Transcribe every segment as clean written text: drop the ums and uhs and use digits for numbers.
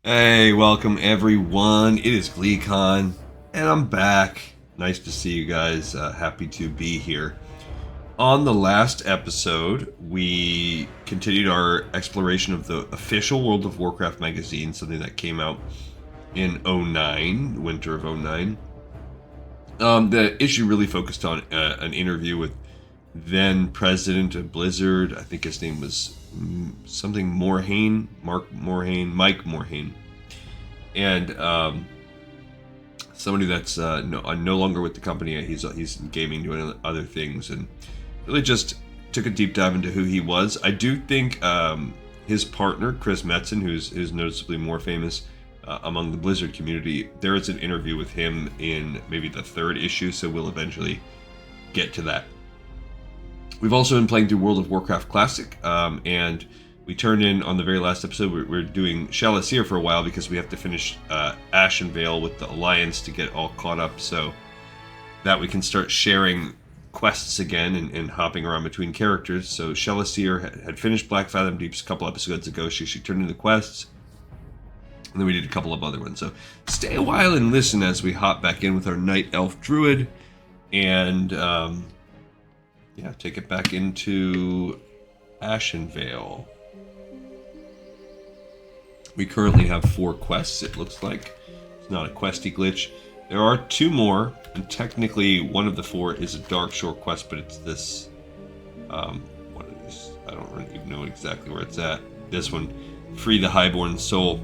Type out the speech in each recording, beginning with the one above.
Hey, welcome everyone. It is GleeCon, and I'm back. Nice to see you guys. Happy to be here. On the last episode, we continued our exploration of the official World of Warcraft magazine, something that came out in '09, winter of '09. The issue really focused on an interview with then president of Blizzard. I think his name was something Morhaime, Mike Morhaime, and somebody that's no longer with the company. He's in gaming, doing other things, and really just took a deep dive into who he was. I do think his partner Chris Metzen, who's noticeably more famous among the Blizzard community, there is an interview with him in maybe the third issue, so we'll eventually get to that. We've also been playing through World of Warcraft Classic, and we turned in on the very last episode. We're doing Shalazir for a while because we have to finish Ashenvale with the Alliance to get all caught up, so that we can start sharing quests again and hopping around between characters. So Shalazir had finished Black Fathom Deeps a couple episodes ago. She turned in the quests, and then we did a couple of other ones. So stay a while and listen as we hop back in with our Night Elf Druid, and take it back into Ashenvale. We currently have 4 quests, it looks like. It's not a questy glitch. There are 2 more, and technically one of the 4 is a Darkshore quest, but it's this, what it is, I don't really even know exactly where it's at. This one, Free the Highborn Soul.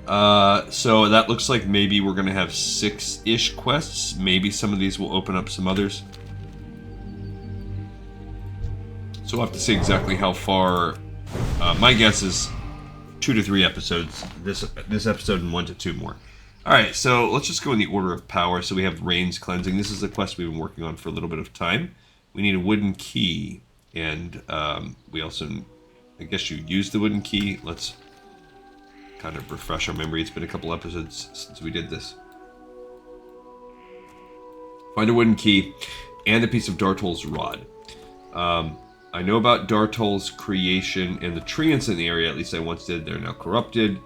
So that looks like maybe we're going to have 6-ish quests. Maybe some of these will open up some others. So we'll have to see exactly how far. My guess is 2 to 3 episodes. This episode and 1 to 2 more. All right, so let's just go in the order of power. So we have Rain's Cleansing. This is a quest we've been working on for a little bit of time. We need a wooden key, and we also, I guess you use the wooden key. Let's kind of refresh our memory. It's been a couple episodes since we did this. Find a wooden key and a piece of Dartol's rod. I know about Dartol's creation and the treants in the area, at least I once did. They're now corrupted.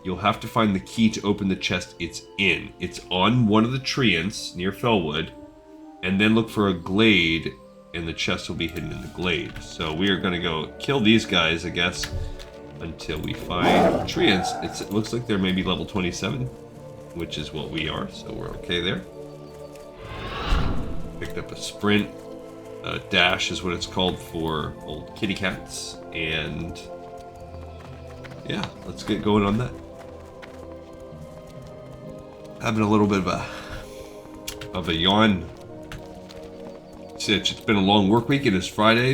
You'll have to find the key to open the chest it's in. It's on one of the treants near Fellwood, and then look for a glade, and the chest will be hidden in the glade. So we are going to go kill these guys, I guess, until we find treants. It looks like they're maybe level 27, which is what we are, so we're okay there. Picked up a sprint. Dash is what it's called for old kitty cats, and yeah, let's get going on that. Having a little bit of a yawn. It's been a long work week. It is Friday.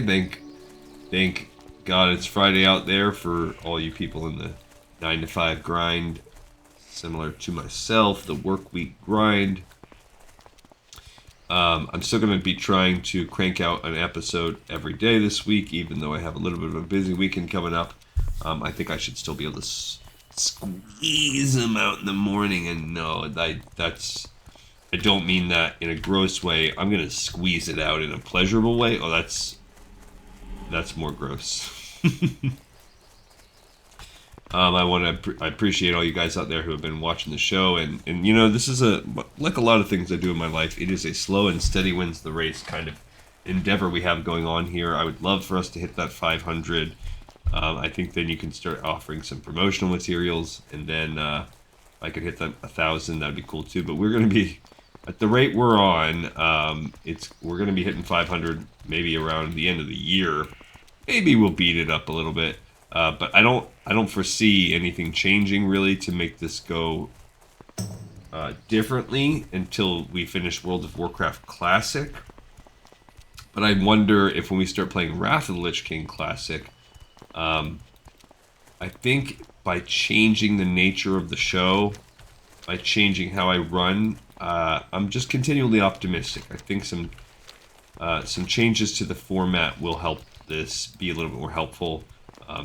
Thank God it's Friday out there for all you people in the 9 to 5 grind, similar to myself, the work week grind. I'm still going to be trying to crank out an episode every day this week, even though I have a little bit of a busy weekend coming up. I think I should still be able to squeeze them out in the morning, and no, I don't mean that in a gross way. I'm going to squeeze it out in a pleasurable way. Oh, that's more gross. I appreciate all you guys out there who have been watching the show, and you know, this is like a lot of things I do in my life. It is a slow and steady wins the race kind of endeavor we have going on here. I would love for us to hit that 500. I think then you can start offering some promotional materials, and then I could hit that 1,000. That'd be cool too. But we're going to be at the rate we're on. We're going to be hitting 500 maybe around the end of the year. Maybe we'll beat it up a little bit. But I don't foresee anything changing really to make this go differently until we finish World of Warcraft Classic. But I wonder if when we start playing Wrath of the Lich King Classic, I think by changing the nature of the show, by changing how I run, I'm just continually optimistic. I think some changes to the format will help this be a little bit more helpful.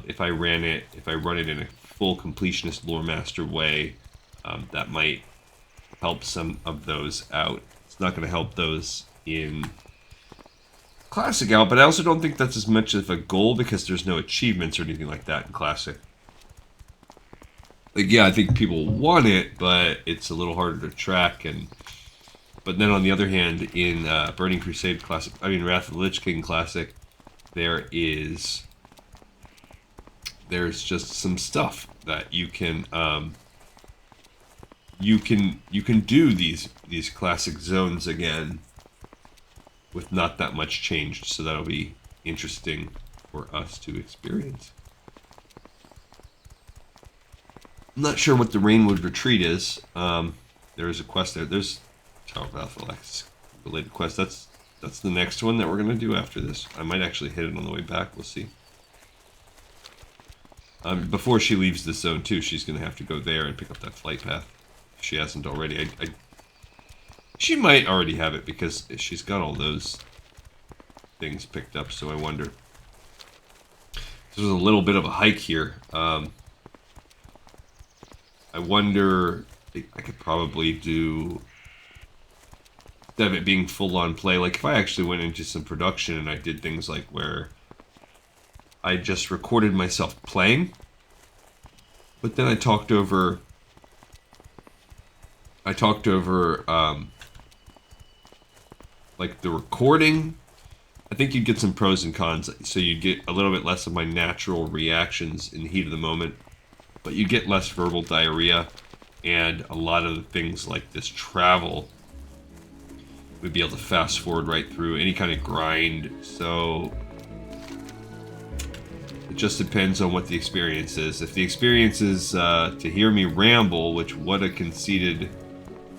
If I run it in a full completionist lore master way, that might help some of those out. It's not going to help those in Classic out, but I also don't think that's as much of a goal because there's no achievements or anything like that in Classic. like, yeah, I think people want it, but it's a little harder to track. And but then on the other hand, in Burning Crusade Classic, I mean Wrath of the Lich King Classic, there's just some stuff that you can do these classic zones again with not that much changed, so that'll be interesting for us to experience. I'm not sure what the Rainwood Retreat is. There is a quest there. There's Tower of Alpha related quest. That's the next one that we're gonna do after this. I might actually hit it on the way back. We'll see. Before she leaves this zone too, she's gonna have to go there and pick up that flight path. If she hasn't already. She might already have it because she's got all those things picked up. So I wonder. There's a little bit of a hike here. I wonder, I could probably do, instead of it being full-on play, like if I actually went into some production and I did things like where I just recorded myself playing, but then I talked over like the recording. I think you'd get some pros and cons, so you'd get a little bit less of my natural reactions in the heat of the moment, but you get less verbal diarrhea, and a lot of the things like this travel, we'd be able to fast forward right through any kind of grind. So it just depends on what the experience is. If the experience is to hear me ramble, which what a conceited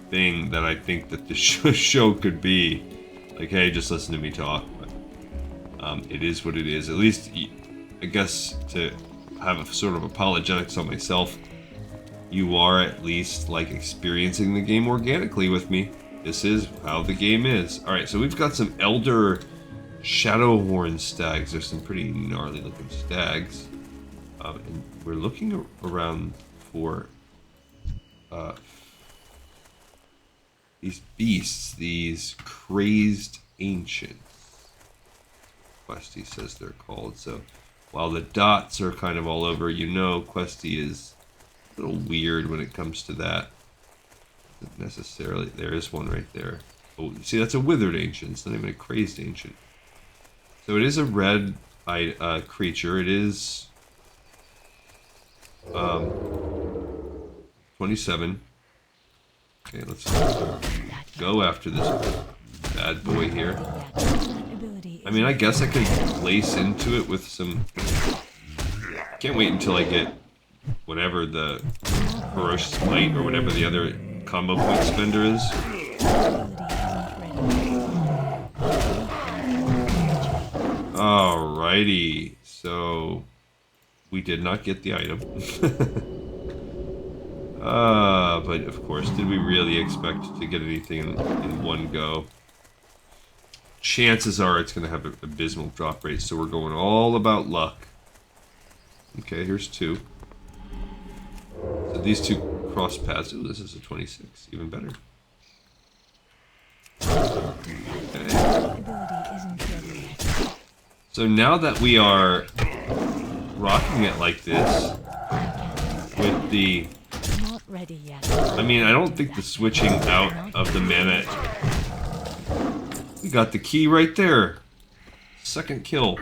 thing that I think that the show could be, like, hey, just listen to me talk. But it is what it is. At least, I guess, to have a sort of apologetics on myself, you are at least like experiencing the game organically with me. This is how the game is. Alright, so we've got some Elder Shadowhorn stags. There's some pretty gnarly looking stags. And we're looking around for these beasts, these crazed ancients. Questy says they're called. So while the dots are kind of all over, you know, Questy is a little weird when it comes to that. Not necessarily. There is one right there. Oh, see, that's a withered ancient. It's not even a crazed ancient. So it is a red creature. It is 27. Okay, let's go after this bad boy here. I mean, I guess I could place into it with some... Can't wait until I get whatever the Ferocious Might or whatever the other combo point spender is. Alrighty, so we did not get the item. But of course, did we really expect to get anything in one go? Chances are it's going to have an abysmal drop rate, so we're going all about luck. Okay, here's two. So these two cross paths. Ooh, this is a 26, even better. Okay. So now that we are rocking it like this, with the... I mean, I don't think the switching out of the mana... We got the key right there. Second kill.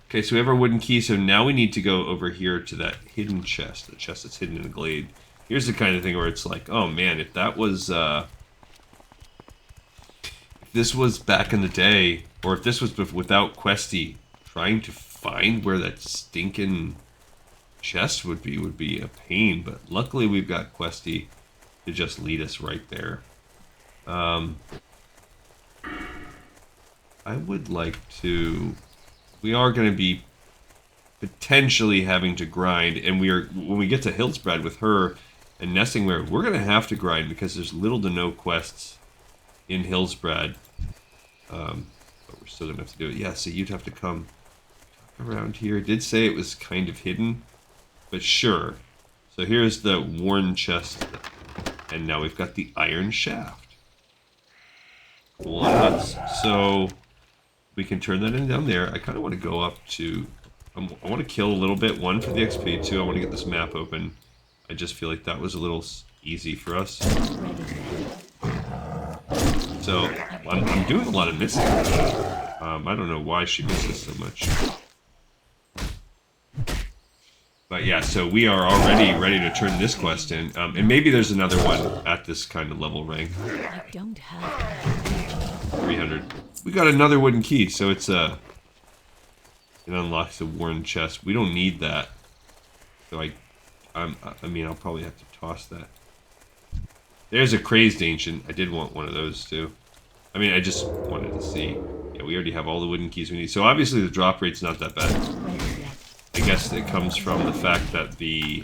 Okay, so we have our wooden key, so now we need to go over here to that hidden chest. The chest that's hidden in a glade. Here's the kind of thing where it's like, oh man, if that was... if this was back in the day, or if this was without Questy, trying to find where that stinking chest would be a pain, but luckily we've got Questy to just lead us right there. I would like to... We are going to be potentially having to grind, and when we get to Hillsbrad with her and Nessingware, we're going to have to grind because there's little to no quests in Hillsbrad. But we're still going to have to do it. Yeah, so you'd have to come around here. It did say it was kind of hidden, but sure. So here's the worn chest, and now we've got the iron shaft. Cool nuts. So we can turn that in down there. I kind of want to go up to... I want to kill a little bit. One, for the XP. Two, I want to get this map open I just feel like that was a little easy for us. So I'm doing a lot of missing. I don't know why she misses so much. But yeah, so we are already ready to turn this quest in. And maybe there's another one at this kind of level rank. I don't have 300. We got another wooden key, so it's it unlocks a worn chest. We don't need that. So I mean, I'll probably have to toss that. There's a crazed ancient. I did want one of those too. I mean, I just wanted to see. Yeah, we already have all the wooden keys we need. So obviously the drop rate's not that bad. I guess it comes from the fact that the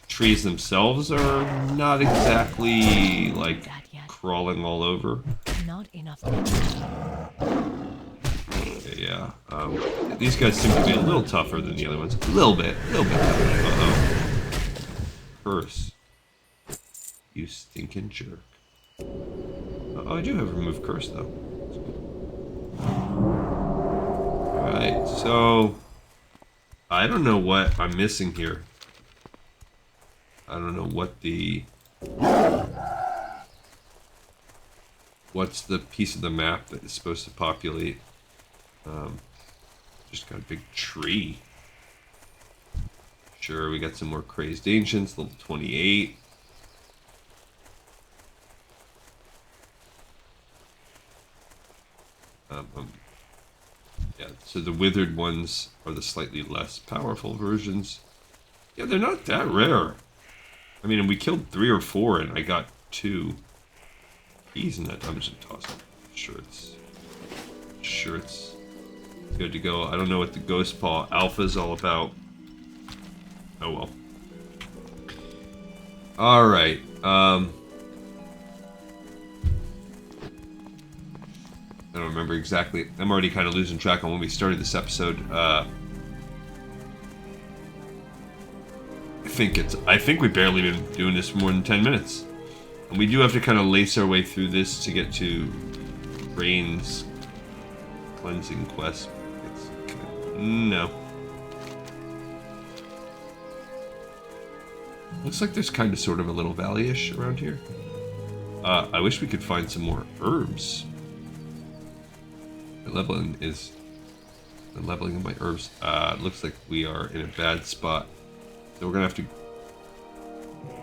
trees themselves are not exactly like crawling all over. not enough. Okay, yeah. These guys seem to be a little tougher than the other ones. A little bit tougher. Uh-oh. Curse. You stinking jerk. Oh, I do have remove curse though. Alright, so I don't know what I'm missing here. I don't know what the... What's the piece of the map that is supposed to populate? Just got a big tree. Sure, we got some more crazed ancients, level 28. Yeah, so the withered ones are the slightly less powerful versions. Yeah, they're not that rare. I mean, we killed 3 or 4 and I got 2 keys in that dungeon toss. Sure it's good to go. I don't know what the Ghost Paw Alpha is all about. Oh well. Alright, I don't remember exactly. I'm already kind of losing track on when we started this episode. I think we've barely been doing this for more than 10 minutes. And we do have to kind of lace our way through this to get to Rain's cleansing quest. No. Looks like there's kind of sort of a little valley-ish around here. I wish we could find some more herbs. The leveling of my herbs. It looks like we are in a bad spot. So we're gonna have to...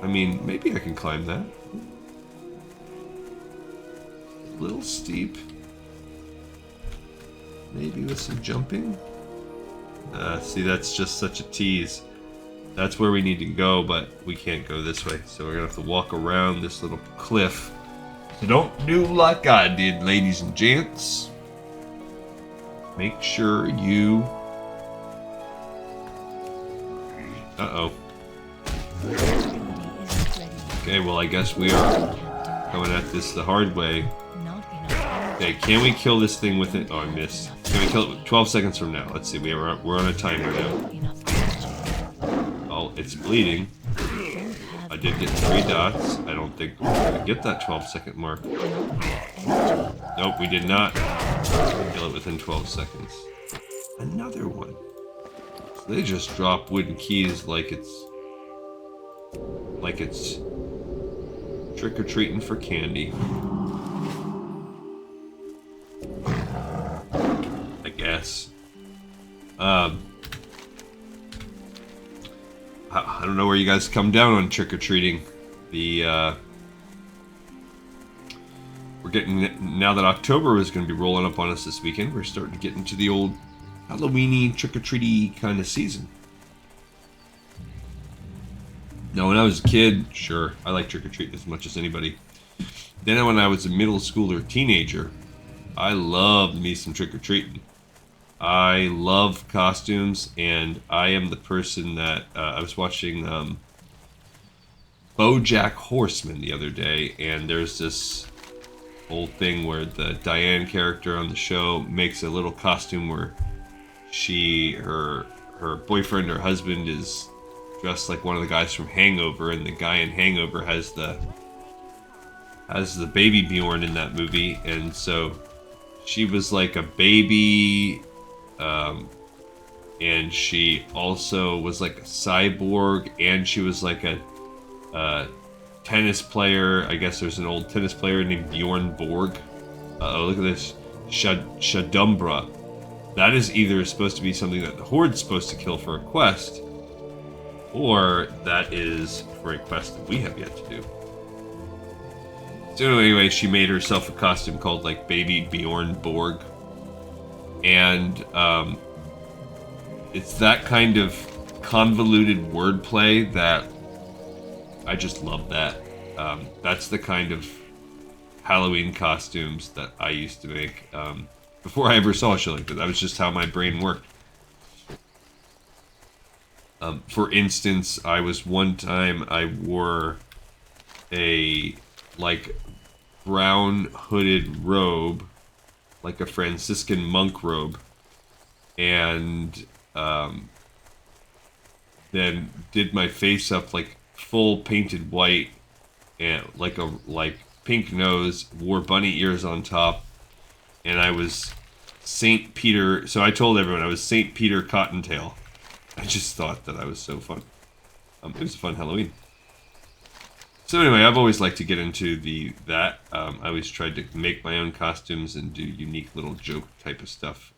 I mean, maybe I can climb that. A little steep. Maybe with some jumping. See, that's just such a tease. That's where we need to go, but we can't go this way. So we're gonna have to walk around this little cliff. So don't do like I did, ladies and gents. Make sure you... Uh-oh. Okay, well, I guess we are coming at this the hard way. Okay, can we kill this thing with it? Oh, I missed. Can we kill it 12 seconds from now? Let's see, we're on a timer now. Oh, it's bleeding. I did get 3 dots. I don't think we're gonna get that 12-second mark. Nope, we did not kill it within 12 seconds. Another one. So they just drop wooden keys like it's trick-or-treating for candy. I guess. I don't know where you guys come down on trick-or-treating. We're getting, now that October is going to be rolling up on us this weekend, we're starting to get into the old Halloween-y, trick-or-treaty kind of season. Now, when I was a kid, sure, I liked trick-or-treating as much as anybody. Then when I was a middle schooler, teenager, I loved me some trick-or-treating. I love costumes, and I am the person that, I was watching BoJack Horseman the other day, and there's this whole thing where the Diane character on the show makes a little costume where her boyfriend or husband is dressed like one of the guys from Hangover, and the guy in Hangover has the baby Bjorn in that movie, and so she was like a baby, and she also was like a cyborg, and she was like a tennis player. I guess there's an old tennis player named Bjorn Borg. Oh, look at this. Shadumbra. That is either supposed to be something that the Horde's supposed to kill for a quest, or that is for a quest that we have yet to do. So anyway, she made herself a costume called like Baby Bjorn Borg. And it's that kind of convoluted wordplay that I just love that. That's the kind of Halloween costumes that I used to make before I ever saw a show like that. That was just how my brain worked. For instance, I wore a like brown hooded robe, like a Franciscan monk robe, and then did my face up like full painted white, and like pink nose, wore bunny ears on top, and I was Saint Peter. So I told everyone I was Saint Peter Cottontail. I just thought that I was so fun. It was a fun Halloween. So anyway, I've always liked to get into that. I always tried to make my own costumes and do unique little joke type of stuff.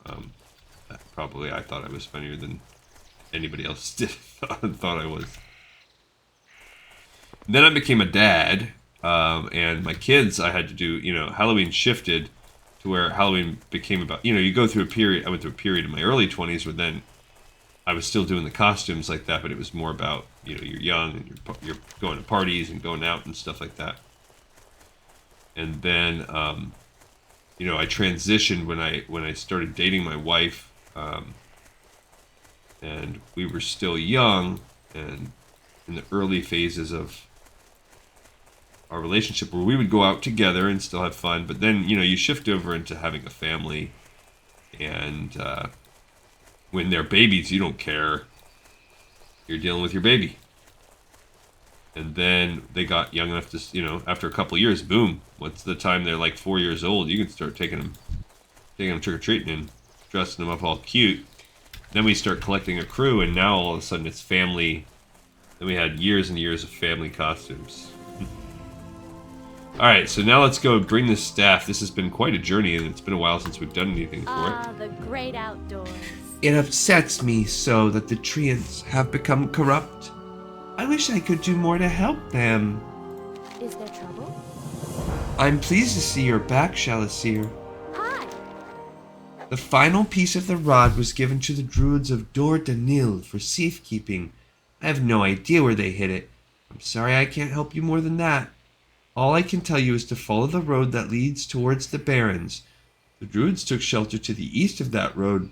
Probably I thought I was funnier than anybody else thought I was. Then I became a dad, and my kids, I had to do, Halloween shifted to where Halloween became about, you go through a period. I went through a period in my early 20s where then I was still doing the costumes like that, but it was more about, you're young and you're going to parties and going out and stuff like that. And then, I transitioned when I started dating my wife, and we were still young and in the early phases of our relationship where we would go out together and still have fun, but then, you shift over into having a family, and when they're babies, you don't care. You're dealing with your baby. And then they got young enough to, after a couple of years, boom, what's the time they're like 4 years old, you can start taking them trick-or-treating and dressing them up all cute. Then we start collecting a crew, and now all of a sudden it's family. Then we had years and years of family costumes. Alright, so now let's go bring the staff. This has been quite a journey, and it's been a while since we've done anything for it. Ah, the great outdoors. It upsets me so that the treants have become corrupt. I wish I could do more to help them. Is there trouble? I'm pleased to see you're back, Shalasir. Hi. The final piece of the rod was given to the druids of Dor Danil for safekeeping. I have no idea where they hid it. I'm sorry I can't help you more than that. All I can tell you is to follow the road that leads towards the Barrens. The druids took shelter to the east of that road,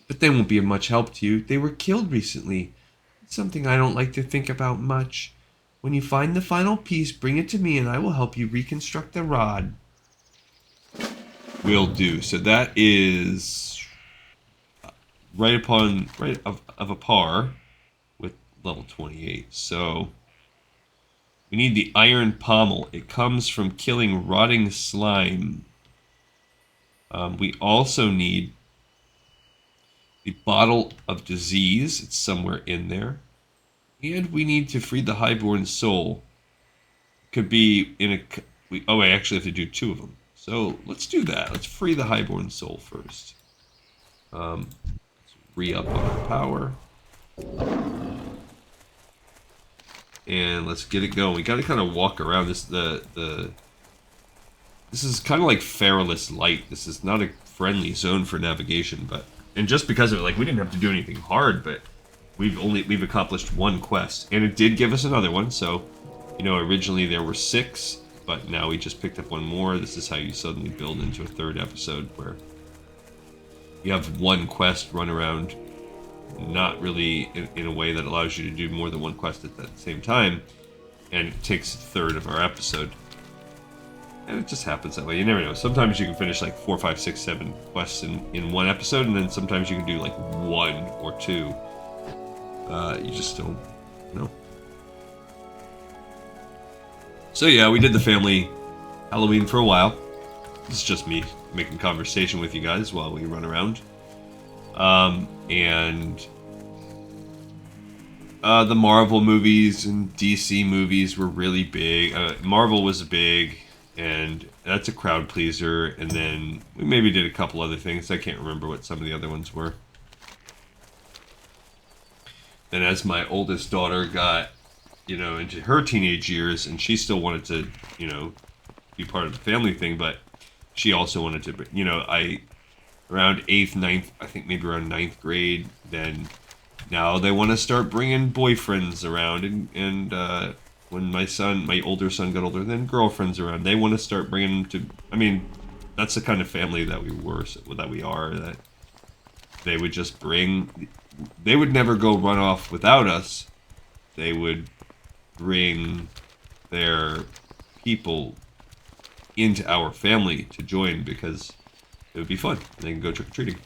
but they won't be of much help to you. They were killed recently. It's something I don't like to think about much. When you find the final piece, bring it to me and I will help you reconstruct the rod. Will do. So that is right of a par with level 28. So we need the iron pommel. It comes from killing rotting slime. We also need the bottle of disease. It's somewhere in there. And we need to free the highborn soul. Could be in a... I actually have to do 2 of them. So let's do that. Let's free the highborn soul first. Let's re-up on our power. And let's get it going. We gotta kind of walk around this. This is kind of like Feralus Light. This is not a friendly zone for navigation, and just because of it, like, we didn't have to do anything hard, but we've accomplished 1 quest, and it did give us another one. So, originally there were 6, but now we just picked up 1 more. This is how you suddenly build into a 3rd episode, where you have 1 quest run around, not really in a way that allows you to do more than 1 quest at the same time, and it takes a 1/3 of our episode. And it just happens that way. You never know. Sometimes you can finish like 4, 5, 6, 7 quests in 1 episode, and then sometimes you can do like 1 or 2. You just don't know. So yeah, we did the family Halloween for a while. This is just me making conversation with you guys while we run around. And the Marvel movies and DC movies were really big. Marvel was big, and that's a crowd pleaser. And then we maybe did a couple other things. I can't remember what some of the other ones were. And as my oldest daughter got, into her teenage years, and she still wanted to, be part of the family thing, but she also wanted to, around 8th, 9th, I think maybe around 9th grade, then now they want to start bringing boyfriends around, and when my older son got older, then girlfriends around. They want to start bringing them to, that's the kind of family that we are, that they would just they would never go run off without us. They would bring their people into our family to join because it would be fun. And they can go trick-or-treating.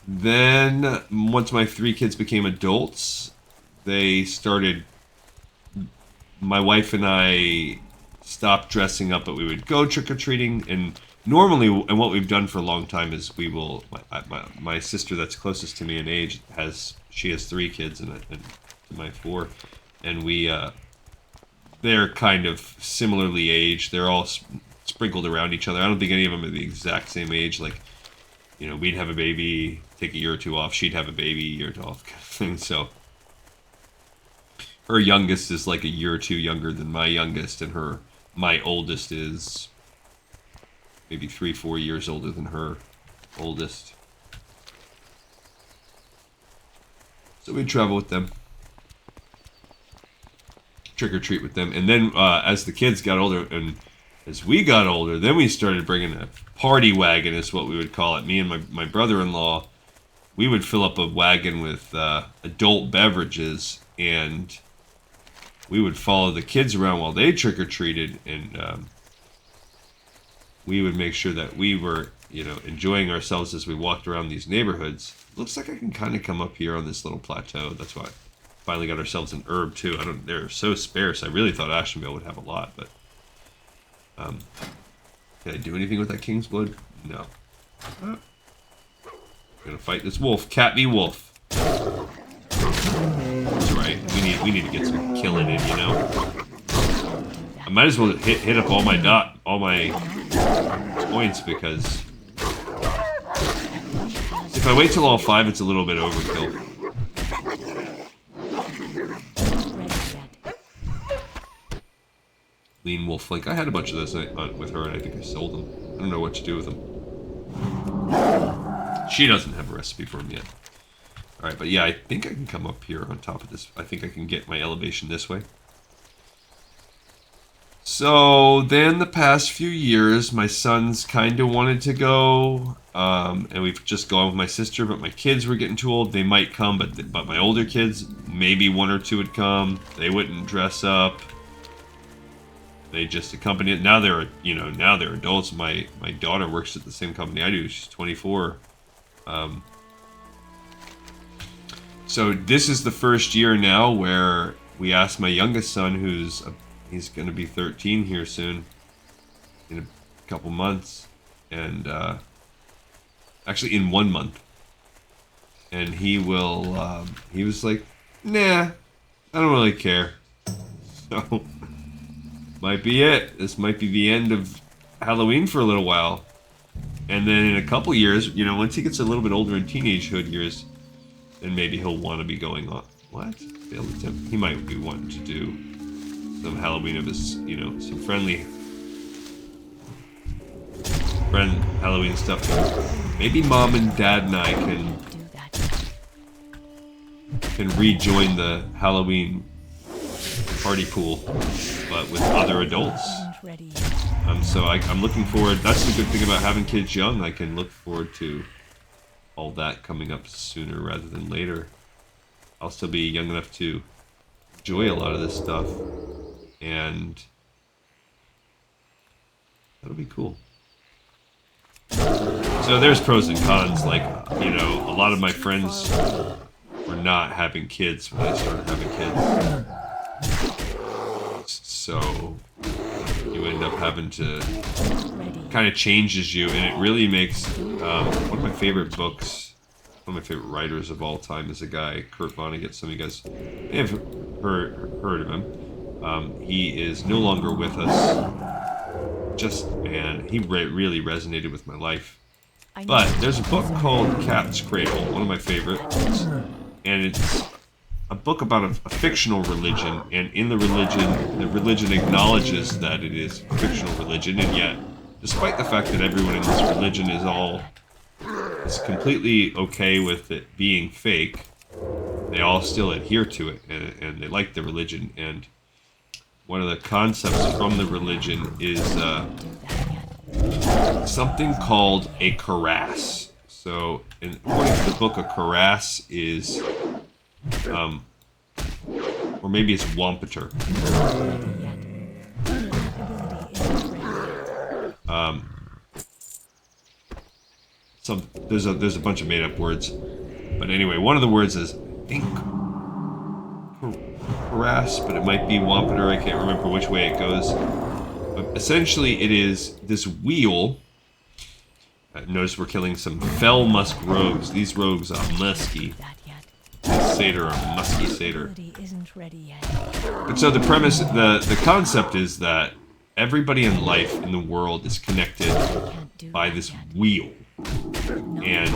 Then, once my 3 kids became adults, my wife and I stopped dressing up, but we would go trick-or-treating. And normally, and what we've done for a long time is my sister that's closest to me in age she has 3 kids and my 4. And they're kind of similarly aged. They're all sprinkled around each other. I don't think any of them are the exact same age. Like, we'd have a baby, take a year or 2 off. She'd have a baby, a year or 2 off, kind of thing. So her youngest is like a year or 2 younger than my youngest, and my oldest is maybe 3-4 years older than her oldest. So we'd travel with them, trick or treat with them, and then as the kids got older and as we got older, then we started bringing a party wagon, is what we would call it. Me and my brother-in-law, we would fill up a wagon with adult beverages, and we would follow the kids around while they trick or treated, and we would make sure that we were, enjoying ourselves as we walked around these neighborhoods. Looks like I can kind of come up here on this little plateau. That's why. Finally got ourselves an herb too. They're so sparse. I really thought Ashenvale would have a lot, but can I do anything with that king's blood? No. I'm gonna fight this wolf. Cat v wolf. That's right. We need to get some killing in, I might as well hit up all my points, because if I wait till all 5, it's a little bit overkill. Lean wolf flank. I had a bunch of those with her, and I think I sold them. I don't know what to do with them. She doesn't have a recipe for them yet. Alright, but yeah, I think I can come up here on top of this. I think I can get my elevation this way. So, then the past few years, my sons kind of wanted to go, and we've just gone with my sister, but my kids were getting too old. They might come, but my older kids, maybe 1 or 2 would come. They wouldn't dress up. They just accompany it. Now they're adults. My daughter works at the same company I do. She's 24. So this is the first year now where we asked my youngest son, he's going to be 13 here soon, in a couple months, and actually in 1 month. And he was like, nah, I don't really care. So might be it. This might be the end of Halloween for a little while. And then in a couple years, once he gets a little bit older in teenagehood years, then maybe he'll want to be going on. What? Failed attempt. He might be wanting to do some Halloween of his, some friend Halloween stuff. Maybe Mom and Dad and I can rejoin the Halloween party pool, but with other adults. So I'm looking forward. That's the good thing about having kids young. I can look forward to all that coming up sooner rather than later. I'll still be young enough to enjoy a lot of this stuff, and that'll be cool. So there's pros and cons. Like, a lot of my friends were not having kids when I started having kids. So you end up having to Ready. kind of changes you, and it really makes one of my favorite books, one of my favorite writers of all time is a guy, Kurt Vonnegut. Some of you guys may have heard of him. He is no longer with us. Just, man, he really resonated with my life. I know But there's a book called Cat's Cradle, one of my favorites, and it's a book about a fictional religion, and in the religion acknowledges that it is a fictional religion, and yet, despite the fact that everyone in this religion is completely okay with it being fake, they all still adhere to it, and they like the religion. And one of the concepts from the religion is something called a cuirass. So, according to the book, a cuirass is, or maybe it's Wampeter. There's a bunch of made up words, but anyway, one of the words is, I think, cuirass, but it might be Wampeter. I can't remember which way it goes. But essentially, it is this wheel. Notice we're killing some fell musk rogues. These rogues are musky. that yet. These satyr are musky satyr. Ability isn't ready yet. But so the premise, the concept is that everybody in life in the world is connected Can't do by that this yet. wheel, and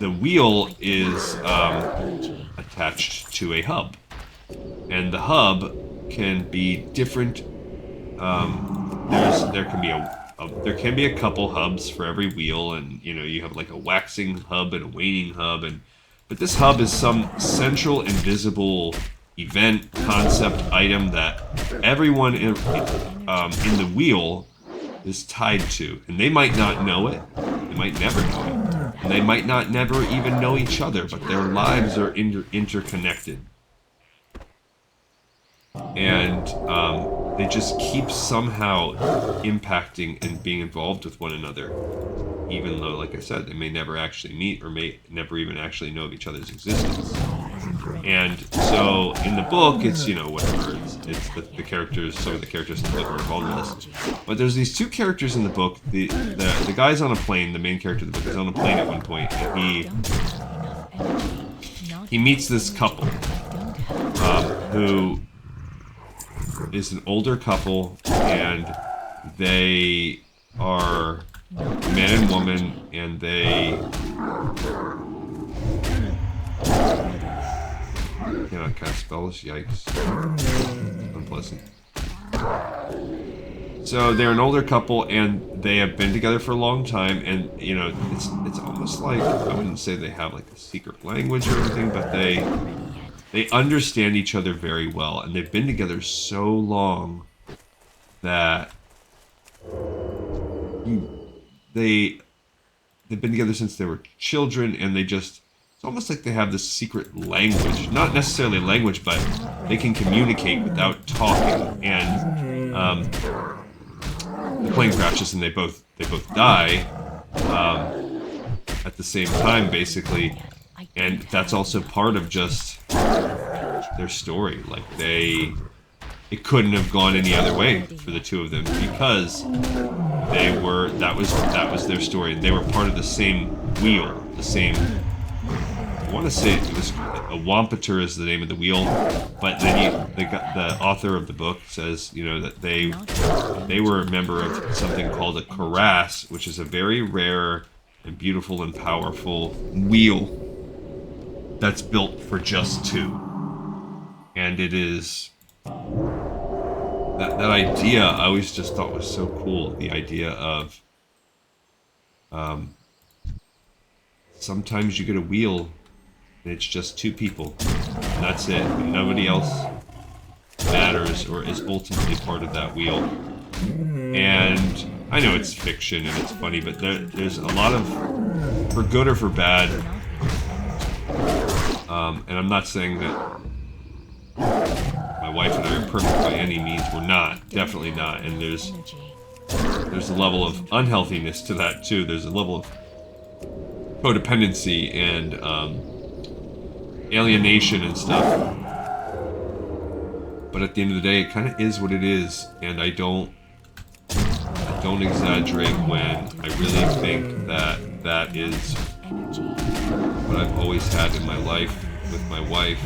the wheel is Energy. attached to a hub, and the hub can be different. There can be a couple hubs for every wheel, and you have like a waxing hub and a waning hub, but this hub is some central invisible event, concept, item that everyone in the wheel is tied to, and they might not know it, they might never know it, and they might not never even know each other, but their lives are interconnected, and they just keep somehow impacting and being involved with one another, even though, like I said, they may never actually meet or may never even actually know of each other's existence. And so in the book, it's whatever, it's the characters, some of the characters in the book are involved in this. But there's these two characters in the book. The guy's on a plane. The main character of the book is on a plane at one point, and Don't have enough energy. Not he meets this couple don't have who is an older couple, and they are a man and woman, and they cannot cast spells. Yikes. Unpleasant. So they're an older couple, and they have been together for a long time, and it's almost like, I wouldn't say they have like a secret language or anything, but they understand each other very well, and they've been together so long that they've been together since they were children, and it's almost like they have this secret language. Not necessarily language, but they can communicate without talking. And the plane crashes, and they both die at the same time, basically. And that's also part of just their story. Like it couldn't have gone any other way for the two of them, because that was their story, and they were part of the same wheel, the same. I want to say it was a Wampeter is the name of the wheel, but then the author of the book says that they were a member of something called a cuirass, which is a very rare and beautiful and powerful wheel that's built for just two. And it is that idea I always just thought was so cool. The idea of sometimes you get a wheel and it's just two people, and that's it. And nobody else matters or is ultimately part of that wheel. And I know it's fiction and it's funny, but there's a lot of, for good or for bad, and I'm not saying that my wife and I are perfect by any means. We're not, definitely not. And there's a level of unhealthiness to that too. There's a level of codependency and alienation and stuff. But at the end of the day, it kind of is what it is, and I don't don't exaggerate when I really think that that is Energy. what I've always had in my life with my wife.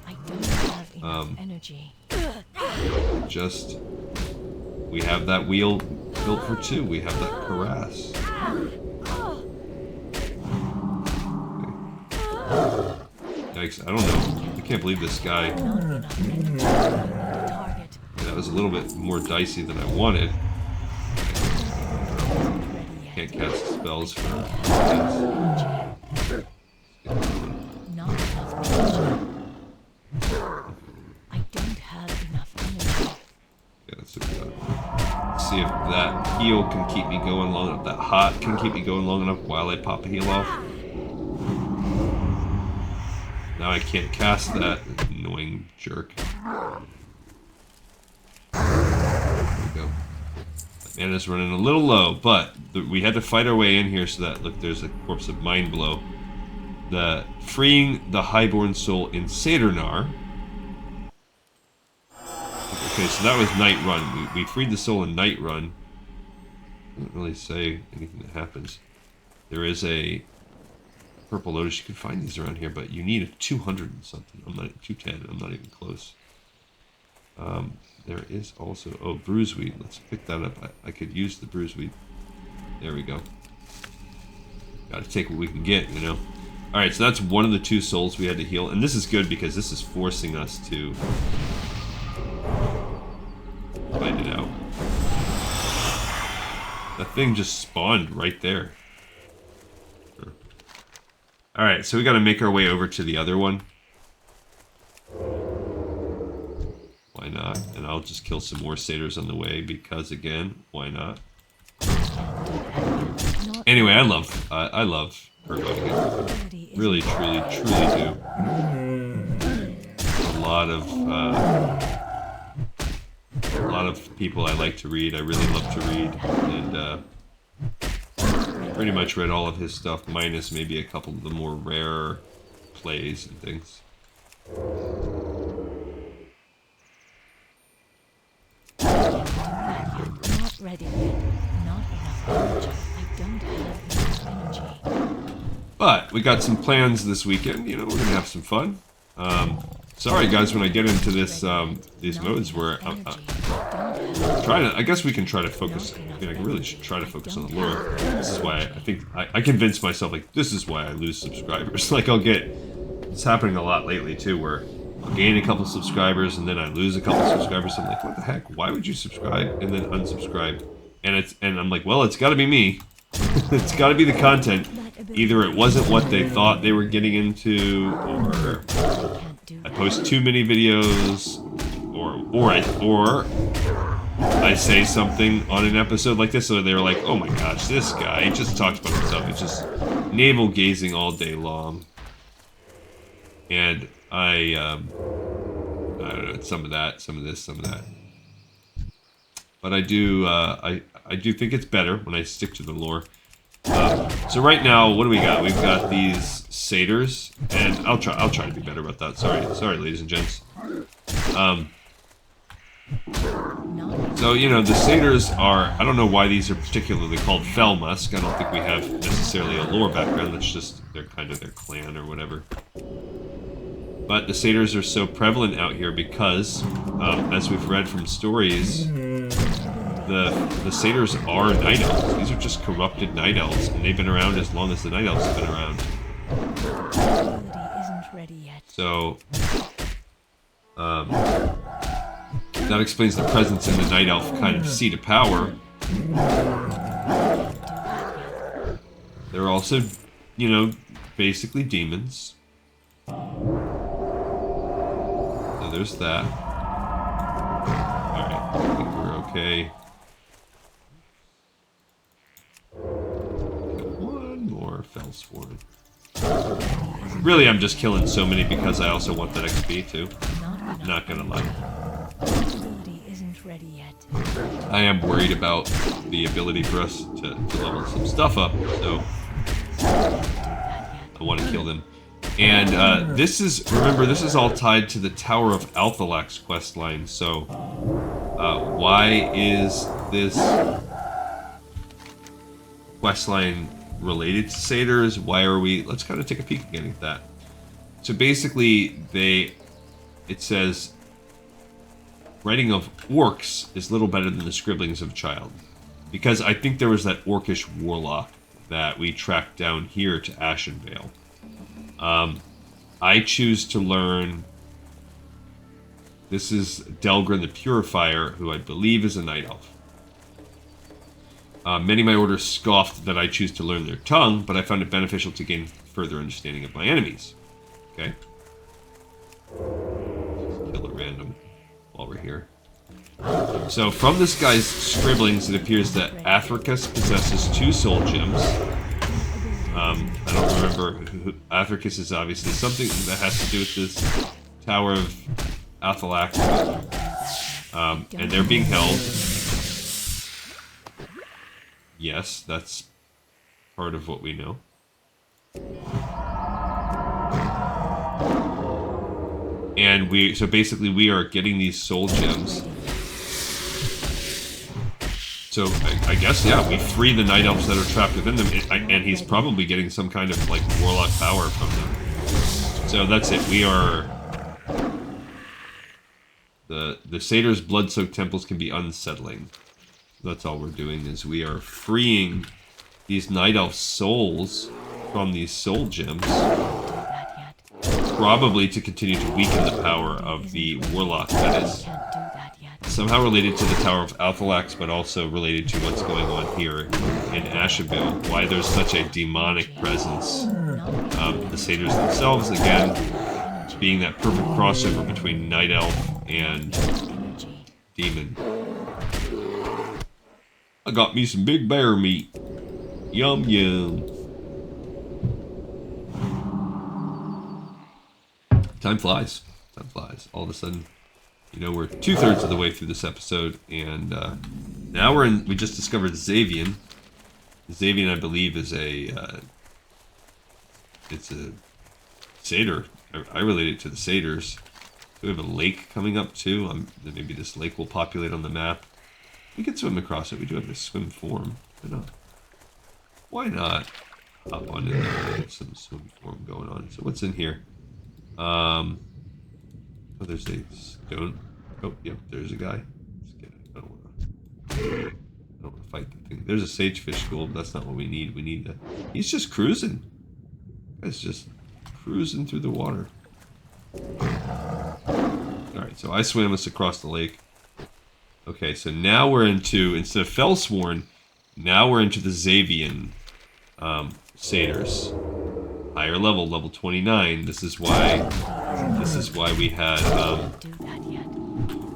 I don't have enough energy. Just, we have that wheel built for two. We have that cuirass. Yikes, I don't know. I can't believe this guy. Not enough energy to find the target. That was a little bit more dicey than I wanted. Isn't ready yet. Can't cast spells for this. Not enough energy. I don't have enough energy. Yeah, that's what we got. See if that heal can keep me going long enough. That hot can keep me going long enough while I pop a heal off. Now I can't cast that annoying jerk. There we go. Mana's running a little low, but we had to fight our way in here so that, look, there's a corpse of Mind Blow. The freeing the highborn soul in Satyr. Okay, so that was Night Run. We freed the soul in Night Run. Doesn't really say anything that happens. There is a Purple Lotus. You can find these around here, but you need a 200 and something. I'm not 210. I'm not even close. There is also Bruiseweed. Let's pick that up. I could use the Bruiseweed. There we go. Got to take what we can get, you know. All right, so that's one of the two souls we had to heal, and this is good because this is forcing us to fight it out. That thing just spawned right there. All right, so we got to make our way over to the other one. Why not? And I'll just kill some more satyrs on the way because, again, why not? Anyway, I love her going again. Really, truly do. A lot of people I like to read. I really love to read, and pretty much read all of his stuff, minus maybe a couple of the more rare plays and things. Not ready yet. Not enough energy. I don't have enough energy. But we got some plans this weekend. You know, we're gonna have some fun. Sorry guys, when I get into this these modes where I'm trying to, I guess we can try to focus. I mean, I really should try to focus on the lore. This is why I think I convinced myself, like, this is why I lose subscribers. Like, it's happening a lot lately too, where I'll gain a couple subscribers and then I lose a couple subscribers. I'm like, what the heck? Why would you subscribe and then unsubscribe? And I'm like, well, it's got to be me. It's got to be the content. Either it wasn't what they thought they were getting into, or I post too many videos, or I say something on an episode like this, so they're like, oh my gosh, this guy just talks about himself. It's just navel gazing all day long. And I don't know, some of that, some of this, some of that. But I do think it's better when I stick to the lore. So right now, what do we got? We've got these satyrs, and I'll try to be better about that. Sorry, ladies and gents. So, you know, the satyrs are, I don't know why these are particularly called Felmusk. I don't think we have necessarily a lore background. It's just they're kind of their clan or whatever. But the satyrs are so prevalent out here because, as we've read from stories, the satyrs are night elves. These are just corrupted night elves, and they've been around as long as the night elves have been around. Isn't ready yet. So, that explains the presence in the night elf kind of seat of power. They're also, you know, basically demons. So there's that. Alright, I think we're okay. One more Fellsworn. Really, I'm just killing so many because I also want that XP too. Not gonna lie. Isn't ready yet. I am worried about the ability for us to level some stuff up, so I want to kill them. And remember, this is all tied to the Tower of Althalax questline, so why is this quest line related to satyrs? Why are we... Let's kind of take a peek again at that. So basically, it says, writing of orcs is little better than the scribblings of a child. Because I think there was that orcish warlock that we tracked down here to Ashenvale. I choose to learn... This is Delgrin the Purifier, who I believe is a night elf. Many of my orders scoffed that I choose to learn their tongue, but I found it beneficial to gain further understanding of my enemies. Okay. Kill at random while we're here. So from this guy's scribblings, it appears that Athricus possesses 2 soul gems. I don't remember who Athricus is. Obviously something that has to do with this Tower of Athalax. And they're being held. Yes, that's part of what we know. And so basically we are getting these soul gems. So I guess, yeah, we free the night elves that are trapped within them, and he's probably getting some kind of like warlock power from them. So that's it. We are... The satyrs' blood-soaked temples can be unsettling. That's all we're doing, is we are freeing these night elf souls from these soul gems. Probably to continue to weaken the power of the warlock that is somehow related to the Tower of Athalax, but also related to what's going on here in Ashenvale. Why there's such a demonic presence. The satyrs themselves, again, being that perfect crossover between night elf and demon. I got me some big bear meat. Yum yum. Time flies. Time flies. All of a sudden, you know, we're 2/3 of the way through this episode, and now we just discovered Xavian. Xavian, I believe, is it's a satyr. I relate it to the satyrs. We have a lake coming up too. Maybe this lake will populate on the map. We can swim across it. We do have a swim form. Why not? Why not? Hop on in there and get some swim form going on. So what's in here? Oh, there's a stone. Oh, yep, there's a guy. I don't want to fight the thing. There's a sagefish school, but that's not what we need. We need he's just cruising. Guy's just cruising through the water. Alright, so I swam us across the lake. Okay, so now we're into, instead of Fellsworn, now we're into the Xavian satyrs. Higher level, level 29. This is why we had,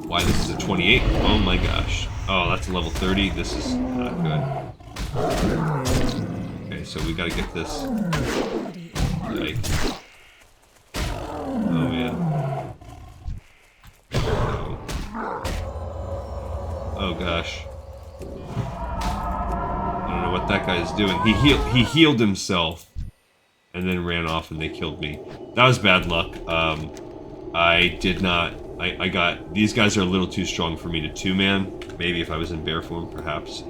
why this is a 28. Oh my gosh. Oh, that's a level 30. This is not good. Okay, so we gotta get this. Like, oh man. Oh. Oh gosh. I don't know what that guy is doing. He healed himself and then ran off and they killed me. That was bad luck. I did not... I got... These guys are a little too strong for me to two-man. Maybe if I was in bear form, perhaps.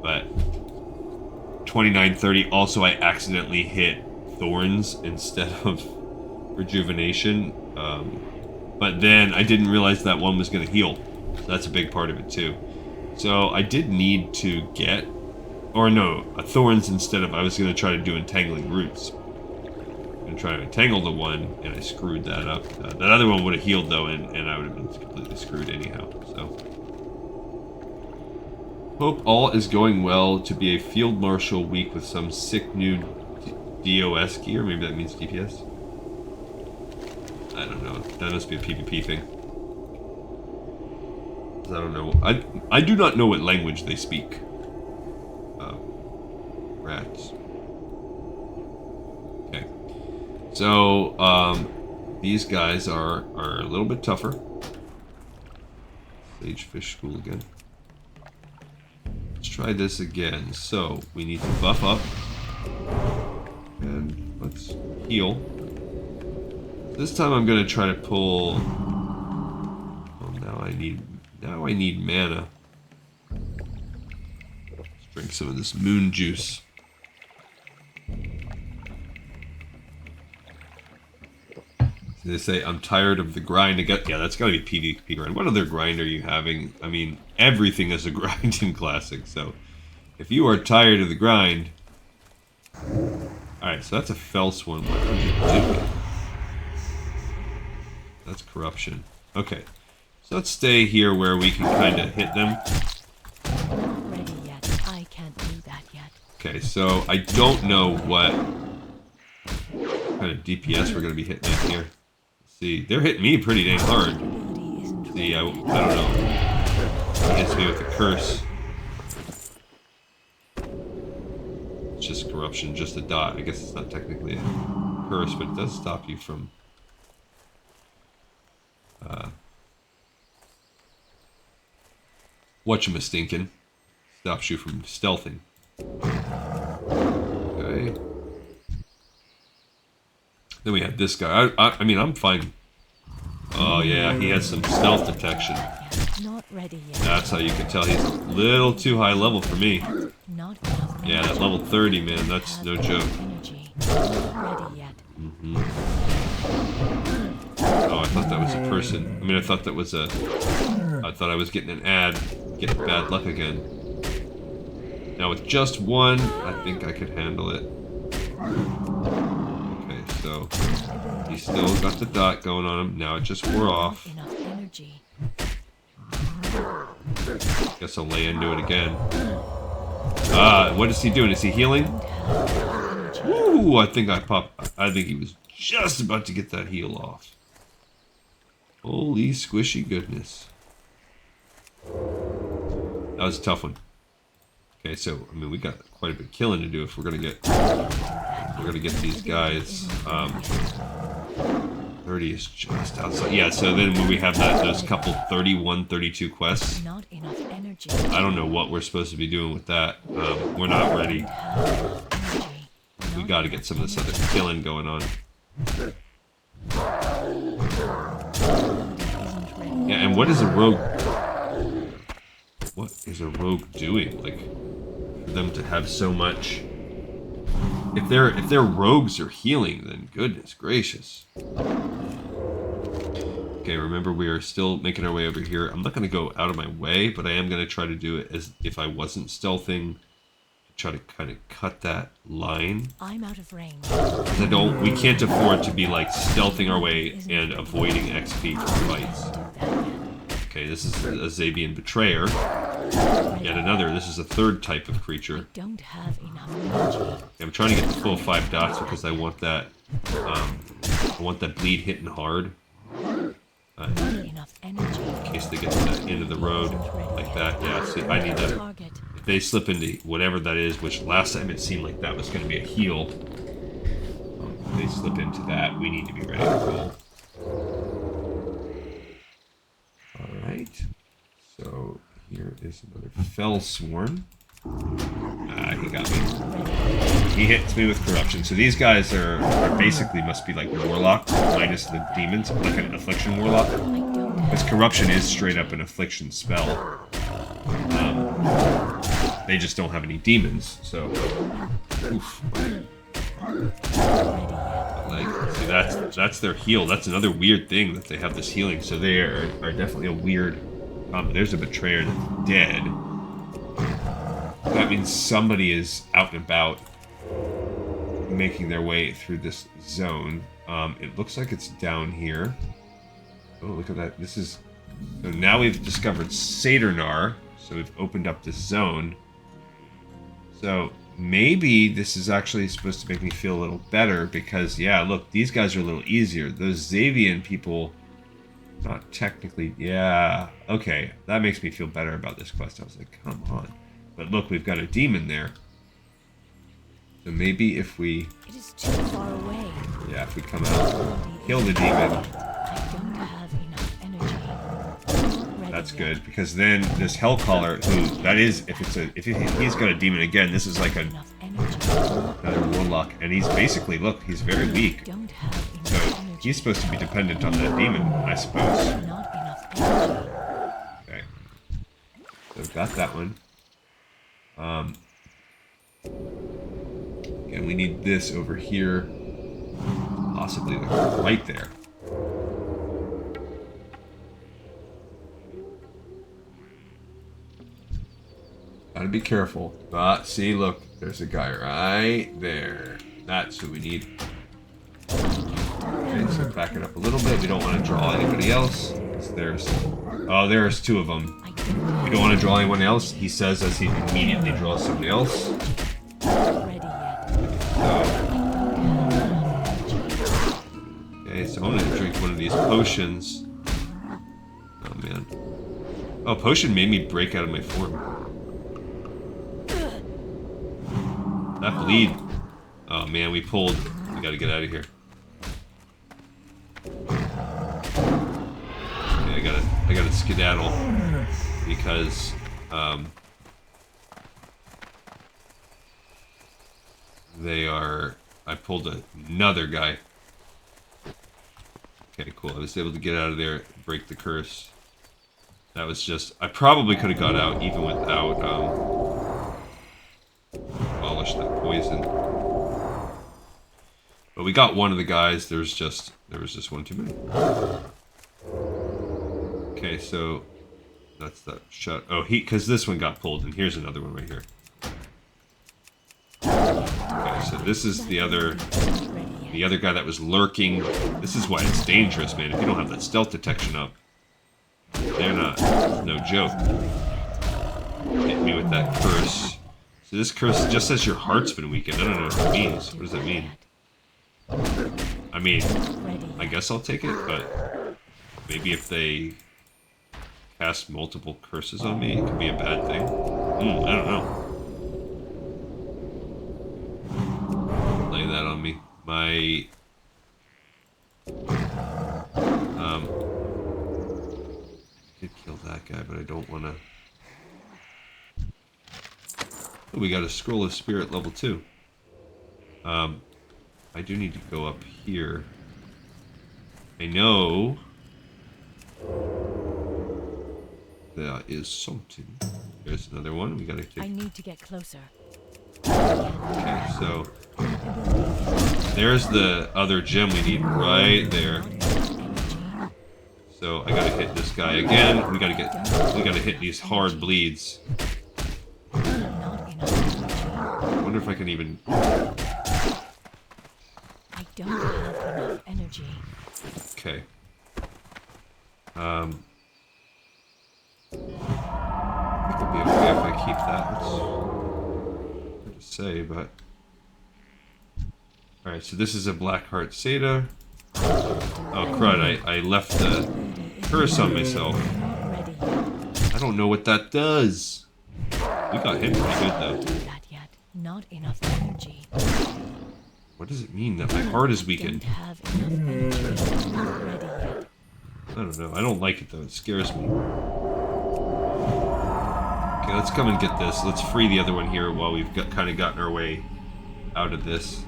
But... 29-30. Also, I accidentally hit thorns instead of rejuvenation. But then I didn't realize that one was going to heal. So that's a big part of it, too. So I did need to get... Or no, thorns instead of... I was going to try to do entangling roots. And try to entangle the one, and I screwed that up. That other one would have healed though, and I would have been completely screwed anyhow. So, hope all is going well. To be a field marshal week with some sick new DOS gear. Maybe that means DPS. I don't know. That must be a PvP thing. I don't know. I do not know what language they speak. Rats. So, these guys are a little bit tougher. Sagefish school again. Let's try this again. So, we need to buff up. And let's heal. This time I'm going to try to pull... Oh, now I need mana. Let's drink some of this moon juice. They say, I'm tired of the grind. Yeah, that's got to be PvP grind. What other grind are you having? I mean, everything is a grind in Classic. So, if you are tired of the grind... Alright, so that's a fell swarm. That's corruption. Okay. So let's stay here where we can kind of hit them. Not ready yet. I can't do that yet. Okay, so I don't know what kind of DPS we're going to be hitting at here. See, they're hitting me pretty dang hard. Ability isn't See, I ready. don't know. He hits me with a curse. It's just corruption, just a dot. I guess it's not technically a curse, but it does stop you from... whatchamastinkin. Stops you from stealthing. Okay. Then we have this guy. I mean, I'm fine. Oh yeah, he has some stealth detection. Not ready yet. That's how you can tell he's a little too high level for me. Not enough. Yeah, that level 30, man, that's no joke. Energy. Not ready yet. Oh, I thought that was a person. I mean, I thought that was a... I thought I was getting an ad. Getting bad luck again. Now with just one, I think I could handle it. Okay, so... He's still got the dot going on him. Now it just wore off. Enough energy. Guess I'll lay into it again. What is he doing? Is he healing? Ooh, I think he was just about to get that heal off. Holy squishy goodness. That was a tough one. Okay, so I mean we got quite a bit of killing to do if we're gonna get these guys. 30 is just outside. Yeah, so then when we have those couple 31, 32 quests, Not enough energy. I don't know what we're supposed to be doing with that. We're not ready. Energy. We got to get some of this other killing going on. Yeah, and what is a rogue? What is a rogue doing? Like, for them to have so much. If their rogues are healing, then goodness gracious. Okay, remember we are still making our way over here. I'm not going to go out of my way, but I am going to try to do it as if I wasn't stealthing. Try to kind of cut that line. I'm out of range. We can't afford to be like stealthing our way and avoiding XP from fights. Okay, this is a Zabian Betrayer. Yet another, this is a third type of creature. Don't have enough energy. I'm trying to get the full 5 dots because I want that bleed hitting hard. Not enough energy. In case they get to the end of the road like that. Yeah, see, I need that. Target. If they slip into whatever that is, which last time it seemed like that was going to be a heal. If they slip into that, we need to be ready to roll. Alright. So, here is another Fell Swarm. He got me. He hits me with corruption. So these guys are basically must be like warlocks minus the demons, like an affliction warlock. Because corruption is straight up an affliction spell. They just don't have any demons, so. Oof. Like, see, that's their heal. That's another weird thing that they have this healing. So they are definitely a weird. There's a betrayer that's dead. That means somebody is out and about making their way through this zone. It looks like it's down here. Oh, look at that. This is... So now we've discovered Satyr. So we've opened up this zone. So maybe this is actually supposed to make me feel a little better because, yeah, look, these guys are a little easier. Those Zavian people... Not technically... Yeah. Okay. That makes me feel better about this quest. I was like, come on. But look, we've got a demon there. So maybe if we... It is too far away. Yeah, if we come out, kill the demon. I don't have enough energy. Ready That's yet. good, because then this Hellcaller, who, that is, if he's got a demon again, this is like Enough energy. another warlock, and he's basically, look, he's very weak. Don't have enough So energy. he's supposed to be dependent on that demon, I suppose. Not enough energy. Okay. So we've got that one. Again, we need this over here. Possibly like right there. Gotta be careful. See, look, there's a guy right there. That's who we need. Okay, so back it up a little bit. We don't want to draw anybody else. There's two of them. We don't want to draw anyone else. He says as he immediately draws somebody else. Okay, so I'm gonna drink one of these potions. Oh man. Oh, potion made me break out of my form. That bleed. Oh man, we pulled. We gotta get out of here. Okay, I gotta skedaddle because I pulled another guy. Okay, cool. I was able to get out of there, break the curse. That was just... I probably could have got out even without abolish that poison. But we got one of the guys. There was just one too many. Okay, so that's that shot. Oh, because this one got pulled, and here's another one right here. Okay, so this is the other guy that was lurking. This is why it's dangerous, man. If you don't have that stealth detection up, they're not. No joke. Hit me with that curse. So this curse just says your heart's been weakened. I don't know what it means. What does that mean? I mean, I guess I'll take it, but maybe if they cast multiple curses on me, it could be a bad thing. I don't know. Lay that on me. My did kill that guy, but I don't want to. Oh, we got a scroll of spirit level 2. I do need to go up here. I know there is something. There's another one. We gotta take. I need to get closer. Okay, so there's the other gem we need right there. So I gotta hit this guy again. We gotta hit these hard bleeds. I wonder if I can even. I don't have enough energy. Okay. It would be okay if I keep that. It's hard to say, but. Alright, so this is a Blackheart Satyr. Oh crud, I left the curse on myself. I don't know what that does. We got hit pretty good though. That yet. Not enough energy. What does it mean that my heart is weakened? Don't have enough energy. Not ready yet. I don't know. I don't like it though. It scares me. Okay, let's come and get this. Let's free the other one here while we've kind of gotten our way out of this.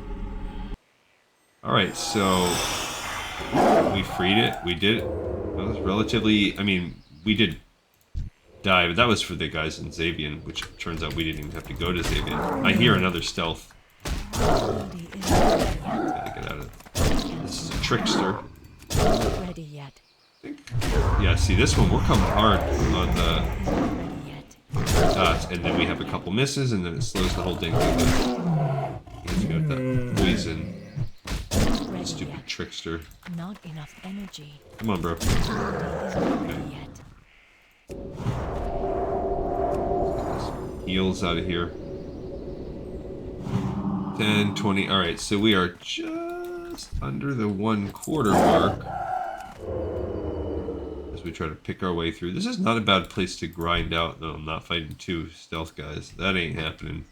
Alright, so we freed it. We did it. That was relatively... I mean, we did die, but that was for the guys in Xavian, which turns out we didn't even have to go to Xavian. I hear another stealth. Gotta get out of... This is a trickster. Not ready yet. Yeah, see, this one, we're coming hard on the... Ready yet. and then we have a couple misses, and then it slows the whole thing down. You have to go with that poison. Stupid trickster. Not enough energy. Come on, bro. Ready yet. Heals out of here. 10, 20. Alright, so we are just under the 1/4 mark. As we try to pick our way through. This is not a bad place to grind out. No, I'm not fighting 2 stealth guys. That ain't happening.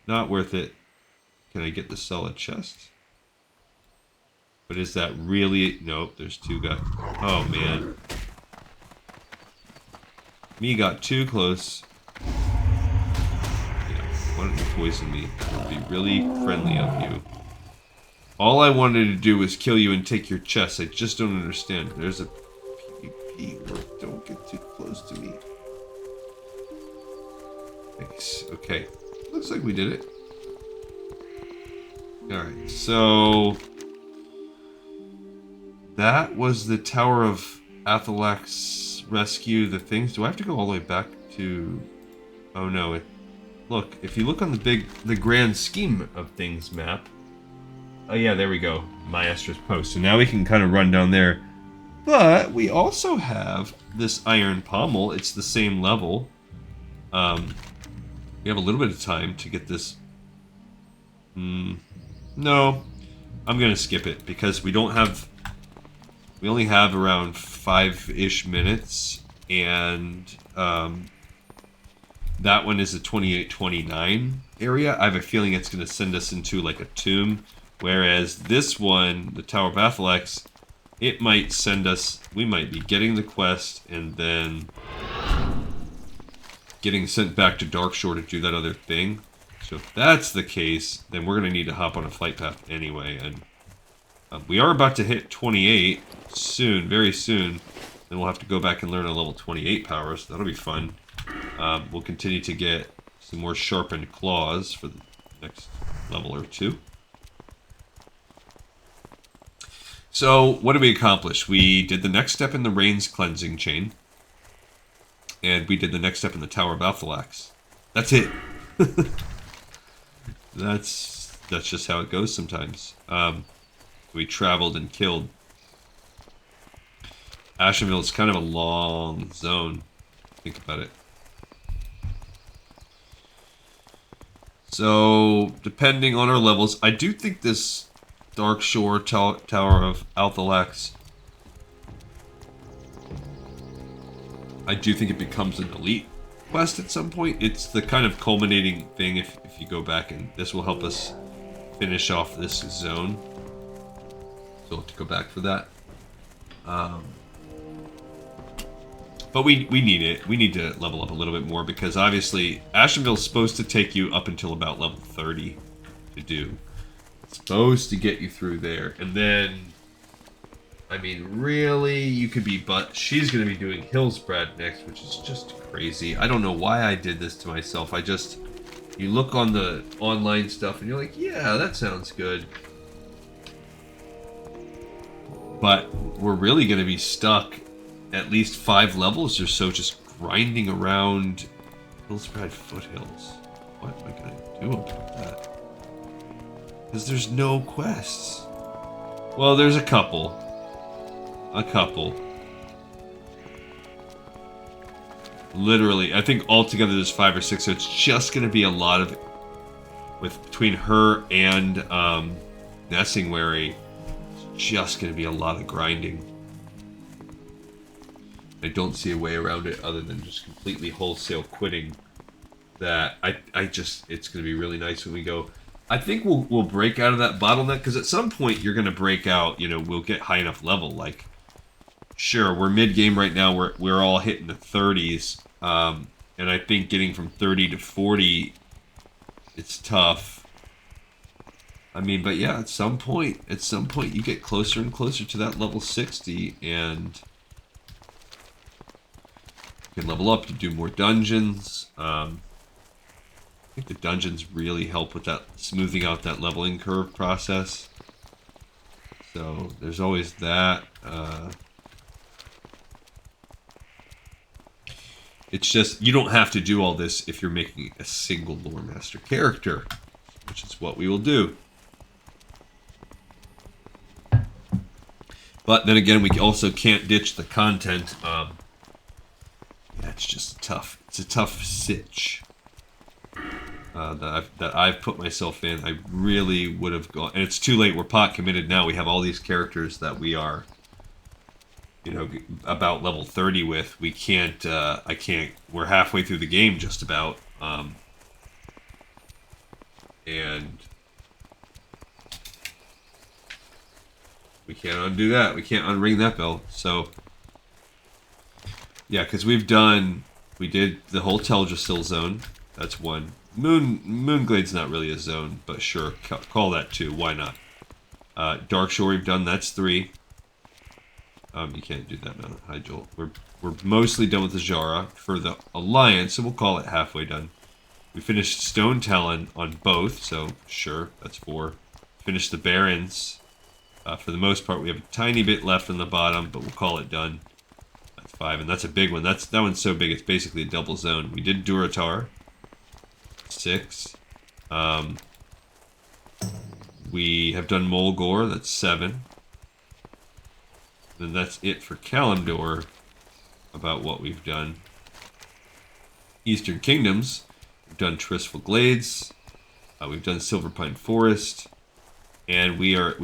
Not worth it. Can I get to sell a chest? But is that really... Nope, there's 2 guys. Oh, man. Me got too close. Yeah, why don't you poison me? That would be really friendly of you. All I wanted to do was kill you and take your chest. I just don't understand. There's a PvP. Don't get too close to me. Thanks. Okay. Looks like we did it. Alright, so... That was the Tower of Athalak's rescue, the things. Do I have to go all the way back to Oh no, look, if you look on the grand scheme of things map. Oh yeah, there we go. Maestra's Post. So now we can kind of run down there. But we also have this Iron Pommel. It's the same level. We have a little bit of time to get this. No, I'm gonna skip it because we don't have. We only have around 5-ish minutes, and that one is a 28-29 area. I have a feeling it's gonna send us into like a tomb, whereas this one, the Tower of Athalex, it might send us. We might be getting the quest and then getting sent back to Darkshore to do that other thing. So if that's the case, then we're going to need to hop on a flight path anyway. And we are about to hit 28 soon, very soon. Then we'll have to go back and learn a level 28 power, so that'll be fun. We'll continue to get some more sharpened claws for the next level or two. So what did we accomplish? We did the next step in the Rains cleansing chain. And we did the next step in the Tower of Athalex. That's it. That's just how it goes sometimes. We traveled and killed. Ashenvale is kind of a long zone. Think about it. So, depending on our levels, I do think this Darkshore Tower of Athalex, I do think it becomes an elite quest at some point. It's the kind of culminating thing if you go back, and this will help us finish off this zone. So we'll have to go back for that. But we need it. We need to level up a little bit more because obviously Ashenville's supposed to take you up until about level 30 to do. It's supposed to get you through there. And then, I mean, really, you could be, but she's going to be doing Hillsbrad next, which is just crazy. I don't know why I did this to myself. You look on the online stuff and you're like, yeah, that sounds good. But we're really going to be stuck at least 5 levels or so just grinding around Hillsbrad Foothills. What am I going to do about that? Because there's no quests. Well, there's a couple. Literally, I think altogether there's 5 or 6, so it's just going to be a lot of, between her and Nessingwary, it's just going to be a lot of grinding. I don't see a way around it other than just completely wholesale quitting. That it's going to be really nice when we go. I think we'll break out of that bottleneck, because at some point you're going to break out. We'll get high enough level. Like, sure, we're mid game right now. We're all hitting the 30s, and I think getting from 30 to 40, it's tough. I mean, but yeah, at some point you get closer and closer to that level 60, and you can level up. You do more dungeons. I think the dungeons really help with that, smoothing out that leveling curve process. So there's always that. It's just, you don't have to do all this if you're making a single lore master character, which is what we will do. But then again, we also can't ditch the content. Yeah, it's just tough. It's a tough sitch that I've put myself in. I really would have gone, and it's too late. We're pot committed now. We have all these characters that we are, about level 30 with. We can't. I can't. We're halfway through the game, just about. And we can't undo that. We can't unring that bell. So. Yeah, because we did the whole Teldrassil zone. That's one. Moonglade's not really a zone, but sure, call that 2. Why not? Darkshore we've done. That's 3. You can't do that now. Hi, Joel. We're mostly done with the Jara for the Alliance, so we'll call it halfway done. We finished Stone Talon on both, so sure, that's 4. Finished the Barrens. For the most part, we have a tiny bit left on the bottom, but we'll call it done. 5, and that's a big one. That one's so big it's basically a double zone. We did Durotar. 6. We have done Mulgore, that's 7. Then that's it for Kalimdor about what we've done. Eastern Kingdoms, we've done Tristful Glades, we've done Silverpine Forest, and we're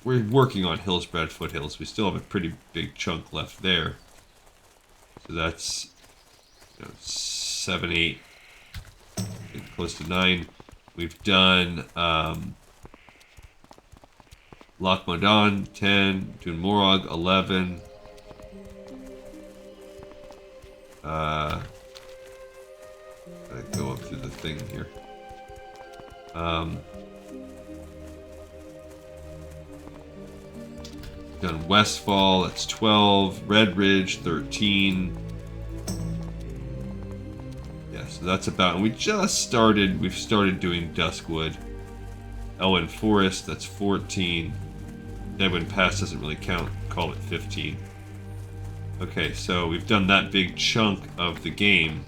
working on Hillsbrad Foothills. We still have a pretty big chunk left there. So that's 7, 8, close to 9. We've done Loch Modan, 10, Dún Morag, 11. Gotta go up through the thing here. Done Westfall, that's 12. Red Ridge, 13. Yeah, so that's about, and we've started doing Duskwood. Elwyn Forest, that's 14. Deadwind Pass doesn't really count, call it 15. Okay, so we've done that big chunk of the game.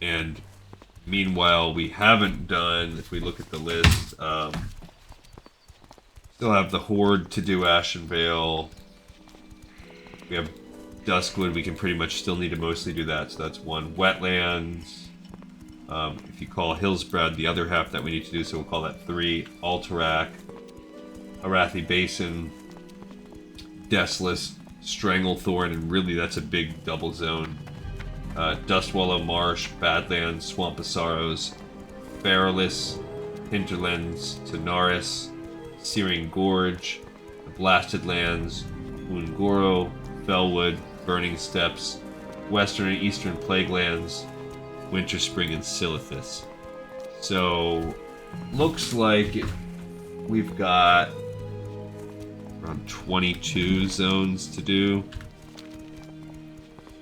And meanwhile, we haven't done, if we look at the list, still have the Horde to do Ashenvale. We have Duskwood, we can pretty much still need to mostly do that, so that's 1. Wetlands. If you call Hillsbrad the other half that we need to do, so we'll call that 3. Alterac, Arathi Basin, Desolus, Stranglethorn, and really that's a big double zone. Dustwallow Marsh, Badlands, Swamp of Sorrows, Feralus, Hinterlands, Tanaris, Searing Gorge, the Blasted Lands, Ungoro, Fellwood, Burning Steppes, Western and Eastern Plaguelands, Winter Spring, and Silithus. So, looks like we've got around 22 zones to do.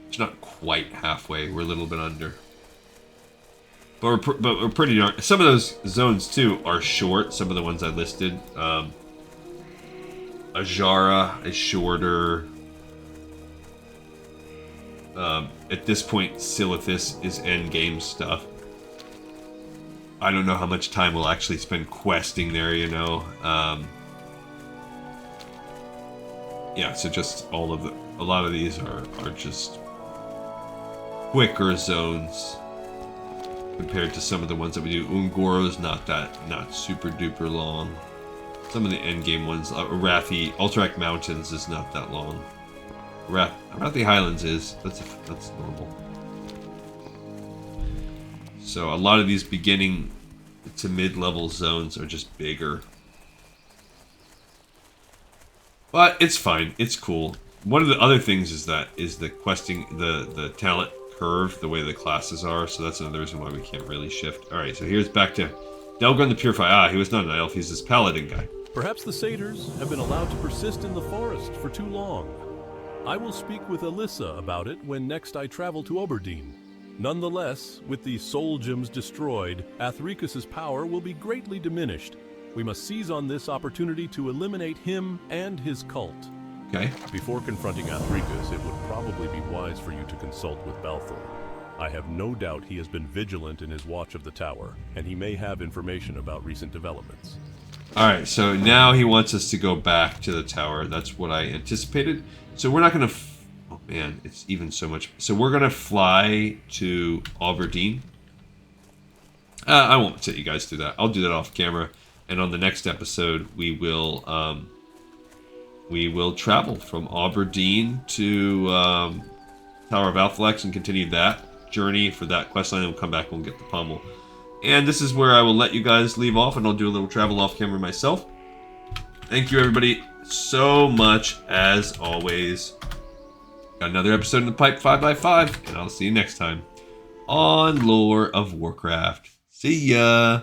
It's not quite halfway. We're a little bit under. But we're pretty darn... Some of those zones, too, are short. Some of the ones I listed. Ajara is shorter. At this point, Silithus is endgame stuff. I don't know how much time we'll actually spend questing there, you know. Yeah, so just a lot of these are just quicker zones compared to some of the ones that we do. Ungoro's not super duper long. Some of the endgame ones, Alterac Mountains is not that long. Arathi Highlands is. That's normal. So a lot of these beginning to mid-level zones are just bigger. But it's fine. It's cool. One of the other things is the questing, the talent curve, the way the classes are. So that's another reason why we can't really shift. All right, so here's back to Delgren the Purifier. He was not an elf. He's this paladin guy. Perhaps the satyrs have been allowed to persist in the forest for too long. I will speak with Alyssa about it when next I travel to Oberdeen. Nonetheless, with the soul gems destroyed, Athricus' power will be greatly diminished. We must seize on this opportunity to eliminate him and his cult. Okay. Before confronting Athricus, it would probably be wise for you to consult with Balthor. I have no doubt he has been vigilant in his watch of the tower, and he may have information about recent developments. Alright, so now he wants us to go back to the tower. That's what I anticipated. So we're not going to... Oh man, it's even so much... So we're going to fly to Oberdeen. I won't set you guys through that. I'll do that off camera. And on the next episode, we will travel from Oberdeen to Tower of Alphalex and continue that journey for that questline. And we'll come back and we'll get the pommel. And this is where I will let you guys leave off, and I'll do a little travel off camera myself. Thank you, everybody, so much, as always. Got another episode in the pipe, 5x5, and I'll see you next time on Lore of Warcraft. See ya!